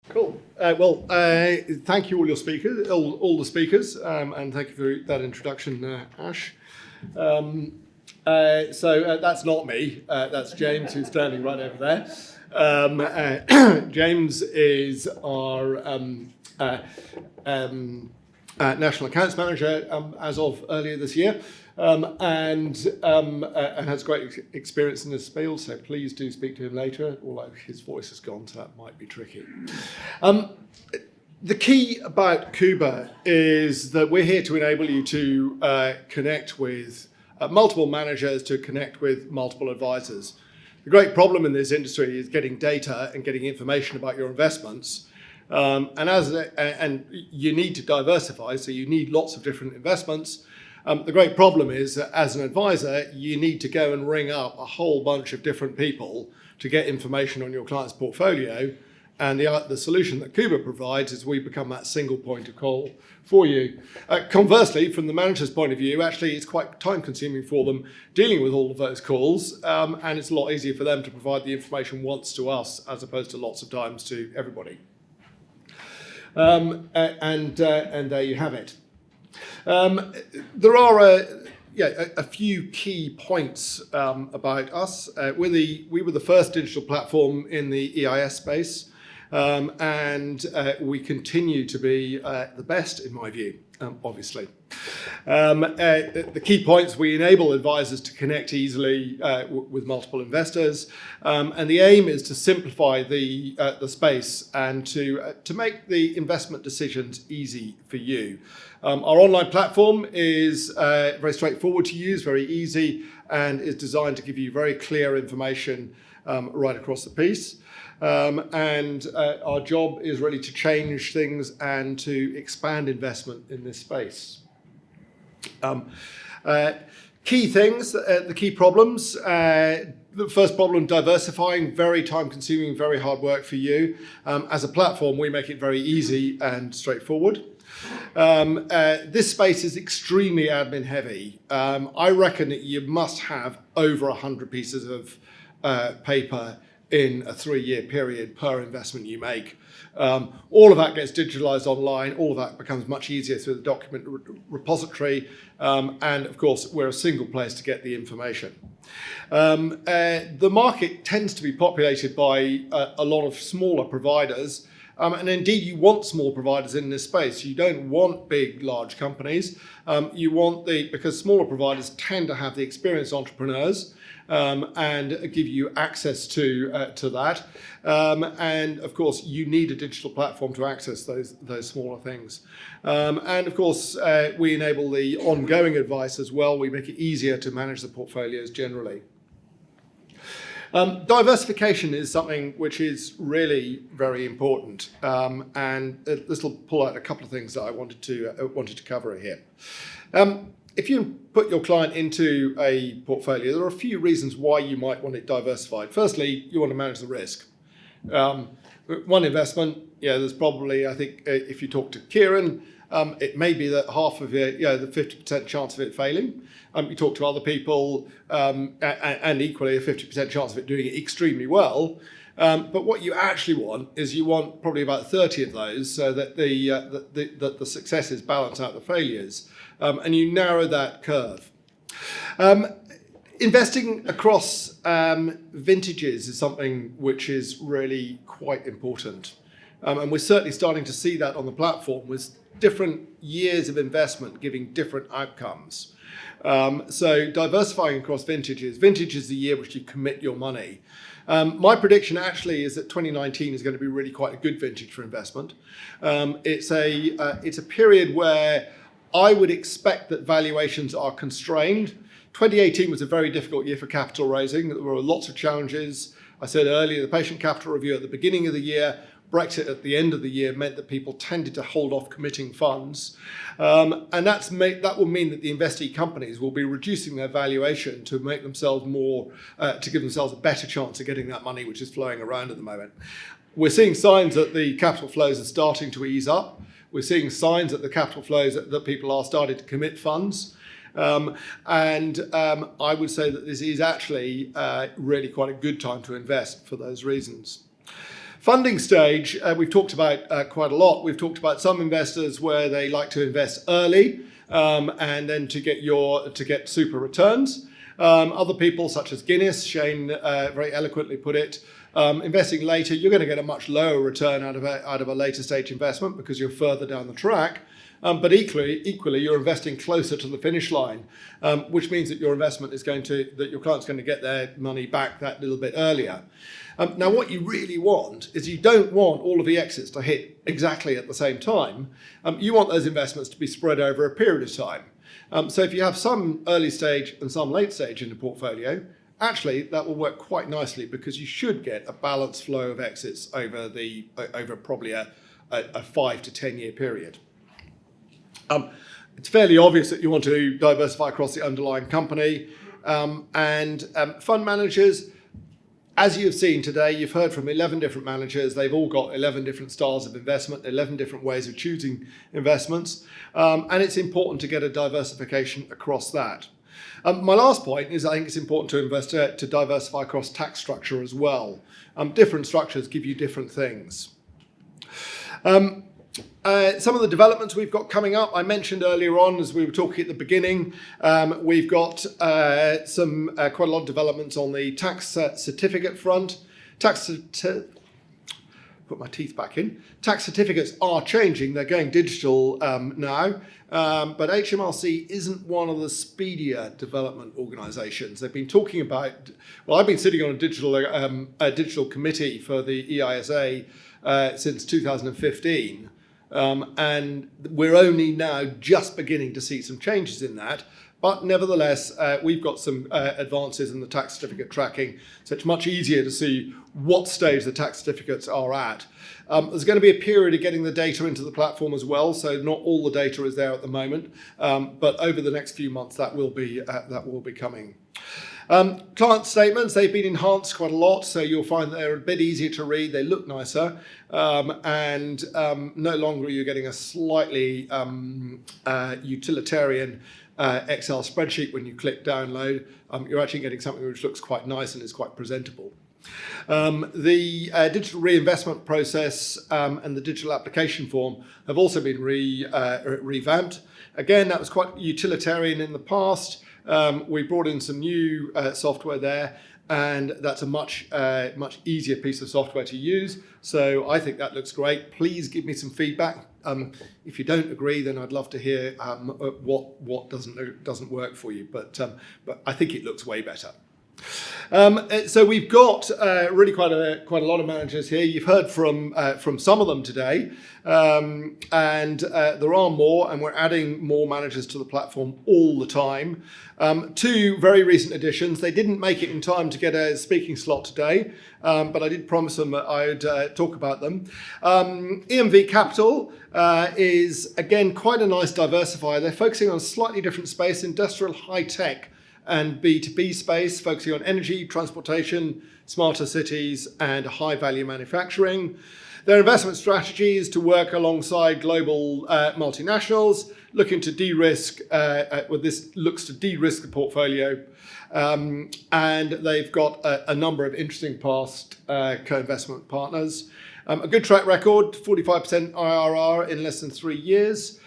Cool. Thank you all your speakers, all the speakers, and thank you for that introduction, Ash. That's not me. That's James, who's standing right over there. James is our National Accounts Manager as of earlier this year, and has great experience in this field, so please do speak to him later, although his voice has gone, so that might be tricky. The key about Kuber is that we're here to enable you to connect with multiple managers, to connect with multiple advisors. The great problem in this industry is getting data and getting information about your investments. And you need to diversify, so you need lots of different investments. The great problem is that as an advisor, you need to go and ring up a whole bunch of different people to get information on your client's portfolio. And the solution that Kuber provides is we become that single point of call for you. Conversely, from the manager's point of view, actually it's quite time consuming for them dealing with all of those calls. And it's a lot easier for them to provide the information once to us as opposed to lots of times to everybody. And there you have it. There are a few key points about us. We were the first digital platform in the EIS space, and we continue to be the best, in my view, obviously. The key points: we enable advisors to connect easily with multiple investors, and the aim is to simplify the space and to make the investment decisions easy for you. Our online platform is very straightforward to use, very easy, and is designed to give you very clear information right across the piece. And our job is really to change things and to expand investment in this space. Key things, the key problems. The first problem, diversifying, very time consuming, very hard work for you. As a platform, we make it very easy and straightforward. This space is extremely admin heavy. I reckon that you must have over 100 pieces of paper in a 3-year period per investment you make. All of that gets digitalized online. All of that becomes much easier through the document repository. And of course, we're a single place to get the information. The market tends to be populated by a lot of smaller providers. And indeed, you want small providers in this space. You don't want big, large companies. You want because smaller providers tend to have the experienced entrepreneurs and give you access to that. And of course, you need a digital platform to access those smaller things. And of course, we enable the ongoing advice as well. We make it easier to manage the portfolios generally. Diversification is something which is really very important, and this will pull out a couple of things that I wanted to cover here. If you put your client into a portfolio, there are a few reasons why you might want it diversified. Firstly, you want to manage the risk. One investment, there's probably, I think, if you talk to Kieran, it may be that half of it, the 50% chance of it failing. You talk to other people, and equally a 50% chance of it doing extremely well. But what you actually want is you want probably about 30 of those, so that the successes balance out the failures, and you narrow that curve. Investing across vintages is something which is really quite important, and we're certainly starting to see that on the platform with different years of investment giving different outcomes. So diversifying across vintages. Vintage is the year which you commit your money. My prediction actually is that 2019 is going to be really quite a good vintage for investment. It's a period where I would expect that valuations are constrained. 2018 was a very difficult year for capital raising. There were lots of challenges. I said earlier, the patient capital review at the beginning of the year, Brexit at the end of the year meant that people tended to hold off committing funds. And that will mean that the investee companies will be reducing their valuation to make themselves to give themselves a better chance of getting that money which is flowing around at the moment. We're seeing signs that the capital flows are starting to ease up. We're seeing signs that the capital flows, that people are starting to commit funds. I would say that this is actually really quite a good time to invest for those reasons. Funding stage, we've talked about quite a lot. We've talked about some investors where they like to invest early and then to get super returns. Other people, such as Guinness, Shane very eloquently put it, investing later, you're going to get a much lower return out of a later stage investment because you're further down the track. But equally, you're investing closer to the finish line, which means that your client's going to get their money back that little bit earlier. Now, what you really want is you don't want all of the exits to hit exactly at the same time. You want those investments to be spread over a period of time. So if you have some early stage and some late stage in the portfolio, actually that will work quite nicely because you should get a balanced flow of exits over probably a 5 to 10 year period. It's fairly obvious that you want to diversify across the underlying company. And fund managers, as you've seen today, you've heard from 11 different managers. They've all got 11 different styles of investment, 11 different ways of choosing investments. And it's important to get a diversification across that. My last point is I think it's important to diversify across tax structure as well. Different structures give you different things. Some of the developments we've got coming up, I mentioned earlier on as we were talking at the beginning, we've got quite a lot of developments on the tax certificate front. Put my teeth back in. Tax certificates are changing, they're going digital now, but HMRC isn't one of the speedier development organisations. They've been talking about, well, I've been sitting on a digital committee for the EISA since 2015. And we're only now just beginning to see some changes in that. But nevertheless, we've got some advances in the tax certificate tracking, so it's much easier to see what stage the tax certificates are at. There's going to be a period of getting the data into the platform as well, so not all the data is there at the moment, but over the next few months that will be coming. Client statements, they've been enhanced quite a lot, so you'll find they're a bit easier to read, they look nicer, and no longer are you getting a slightly utilitarian Excel spreadsheet when you click download. You're actually getting something which looks quite nice and is quite presentable. The digital reinvestment process and the digital application form have also been revamped. Again, that was quite utilitarian in the past. We brought in some new software there, and that's a much easier piece of software to use. So I think that looks great. Please give me some feedback. If you don't agree, then I'd love to hear what doesn't work for you. But I think it looks way better. So we've got really quite a lot of managers here. You've heard from some of them today, and there are more, and we're adding more managers to the platform all the time. Two very recent additions. They didn't make it in time to get a speaking slot today, but I did promise them that I would talk about them. Emv Capital is again quite a nice diversifier. They're focusing on a slightly different space, industrial high tech and B2B space, focusing on energy, transportation, smarter cities, and high-value manufacturing. Their investment strategy is to work alongside global multinationals, looking to de-risk, this looks to de-risk the portfolio, and they've got a number of interesting past co-investment partners. A good track record, 45% IRR in less than 3 years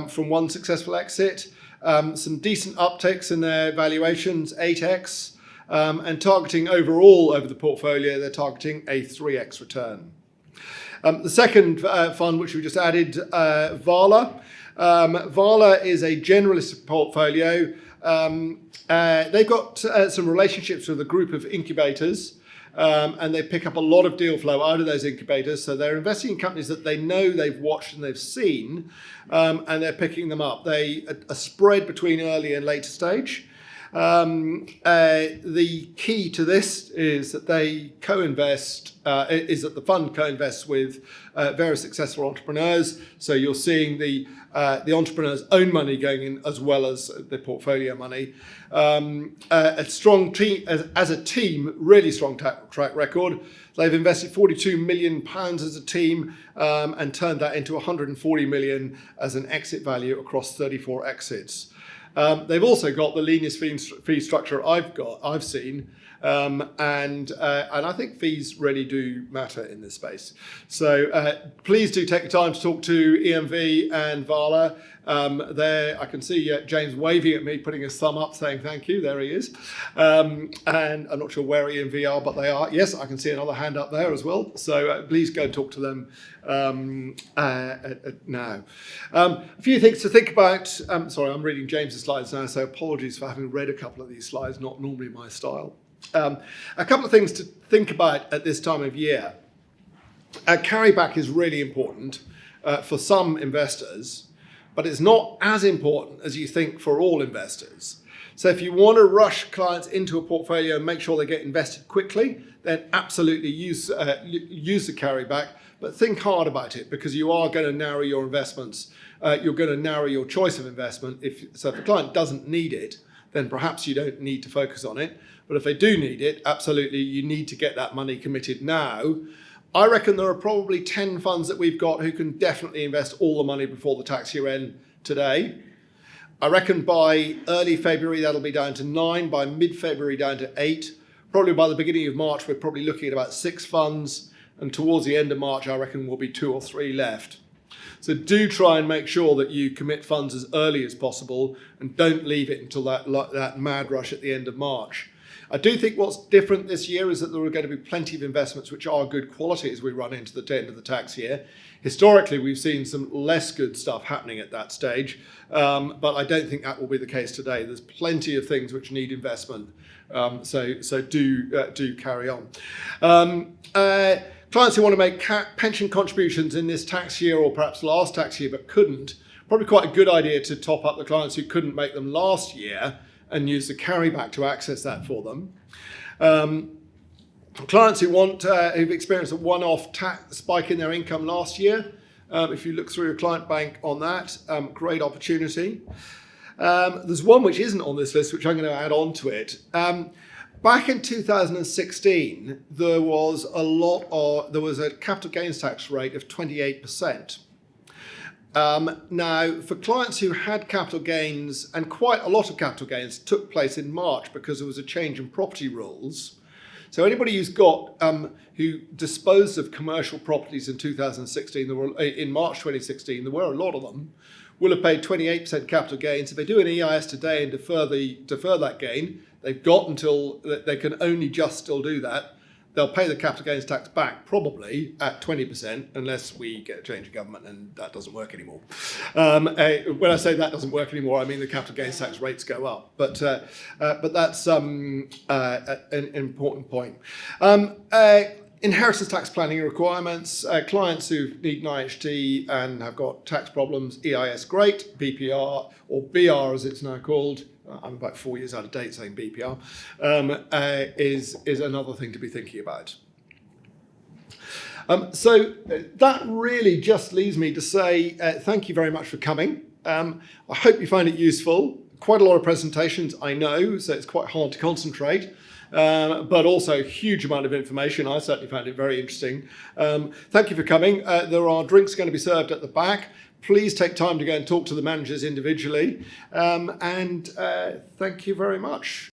from one successful exit. Some decent upticks in their valuations, 8x, and targeting overall over the portfolio, they're targeting a 3x return. The second fund, which we just added, Vala. Vala is a generalist portfolio. They've got some relationships with a group of incubators, and they pick up a lot of deal flow out of those incubators. So they're investing in companies that they know they've watched and they've seen, and they're picking them up. They a spread between early and later stage. The key to this is that they co-invest, is that the fund co-invests with very successful entrepreneurs. So you're seeing the entrepreneur's own money going in as well as the portfolio money. A strong team, as a team, really strong track record. They've invested £42 million as a team and turned that into 140 million as an exit value across 34 exits. They've also got the leanest fee structure I've seen. And I think fees really do matter in this space. So please do take the time to talk to EMV and Vala. There, I can see James waving at me, putting his thumb up, saying thank you. There he is. And I'm not sure where EMV are, but they are. Yes, I can see another hand up there as well. So please go and talk to them now. A few things to think about. Sorry, I'm reading James's slides now, so apologies for having read a couple of these slides, not normally my style. A couple of things to think about at this time of year. Carryback is really important for some investors, but it's not as important as you think for all investors. So if you want to rush clients into a portfolio and make sure they get invested quickly, then absolutely use the carryback, but think hard about it, because you are going to narrow your investments. You're going to narrow your choice of investment. So if the client doesn't need it, then perhaps you don't need to focus on it. But if they do need it, absolutely, you need to get that money committed now. I reckon there are probably 10 funds that we've got who can definitely invest all the money before the tax year end today. I reckon by early February, that'll be down to 9, by mid-February down to 8. Probably by the beginning of March, we're probably looking at about 6 funds. And towards the end of March, I reckon will be 2 or 3 left. So do try and make sure that you commit funds as early as possible and don't leave it until that mad rush at the end of March. I do think what's different this year is that there are going to be plenty of investments which are good quality as we run into the end of the tax year. Historically, we've seen some less good stuff happening at that stage, but I don't think that will be the case today. There's plenty of things which need investment, so do carry on. Clients who want to make pension contributions in this tax year or perhaps last tax year but couldn't, probably quite a good idea to top up the clients who couldn't make them last year and use the carryback to access that for them. Clients who've experienced a one-off tax spike in their income last year, if you look through your client bank on that, great opportunity. There's one which isn't on this list, which I'm going to add on to it. Back in 2016, there was a capital gains tax rate of 28%. Now, for clients who had capital gains, and quite a lot of capital gains took place in March because there was a change in property rules. So anybody who disposed of commercial properties in 2016, in March 2016, there were a lot of them, will have paid 28% capital gains. If they do an EIS today and defer that gain, they've got until they can only just still do that. They'll pay the capital gains tax back probably at 20%, unless we get a change of government and that doesn't work anymore. When I say that doesn't work anymore, I mean the capital gains tax rates go up. But that's an important point. Inheritance tax planning requirements. Clients who need an IHT and have got tax problems, EIS great, BPR or BR as it's now called. I'm about 4 years out of date saying BPR, is another thing to be thinking about. So that really just leaves me to say thank you very much for coming. I hope you find it useful. Quite a lot of presentations, I know, so it's quite hard to concentrate. But also a huge amount of information. I certainly found it very interesting. Thank you for coming. There are drinks going to be served at the back. Please take time to go and talk to the managers individually. And thank you very much.